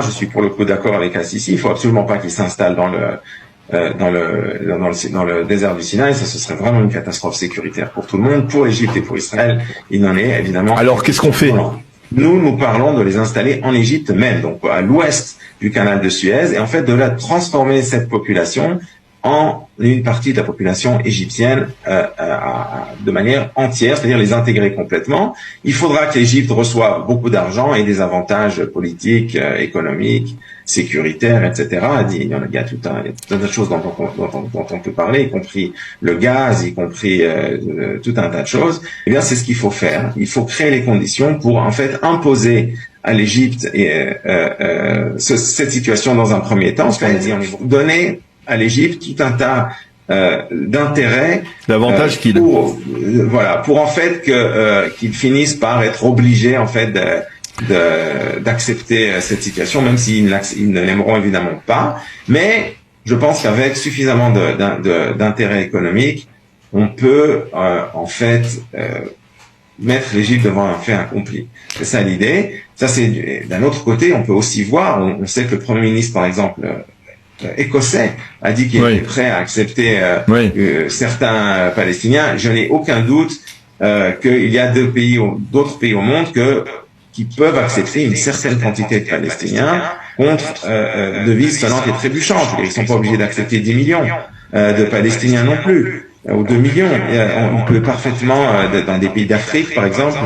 je suis pour le coup d'accord avec Al-Sisi. Il faut absolument pas qu'il s'installe dans le désert du Sinaï. Ça, ce serait vraiment une catastrophe sécuritaire pour tout le monde, pour l'Égypte et pour Israël. Il n'en est évidemment. Alors, qu'est-ce qu'on fait? Nous parlons de les installer en Égypte même, donc à l'ouest du canal de Suez, et en fait de la transformer cette population en une partie de la population égyptienne de manière entière, c'est-à-dire les intégrer complètement. Il faudra que l'Égypte reçoive beaucoup d'argent et des avantages politiques, économiques, sécuritaires, etc. Il y a tout un tas de choses dont on peut parler, y compris le gaz, y compris tout un tas de choses. Eh bien, c'est ce qu'il faut faire. Il faut créer les conditions pour en fait imposer à l'Égypte cette situation dans un premier temps. Ce qu'on a dit, donner à l'Égypte tout un tas d'intérêts, l'avantage pour en fait qu'ils finissent par être obligés en fait d'accepter cette situation, même s'ils ne l'aimeront évidemment pas. Mais je pense qu'avec suffisamment d'intérêts économiques, on peut en fait mettre l'Égypte devant un fait accompli. C'est ça l'idée. Ça, c'est d'un autre côté, on peut aussi voir. On sait que le Premier ministre, par exemple, écossais, a dit qu'il était prêt à accepter certains Palestiniens. Je n'ai aucun doute qu'il y a d'autres pays au monde qui peuvent accepter une certaine quantité de Palestiniens contre devises sonnantes et trébuchantes. Ils ne sont pas obligés d'accepter 10 millions de Palestiniens non plus, ou 2 millions. On peut parfaitement, dans des pays d'Afrique par exemple,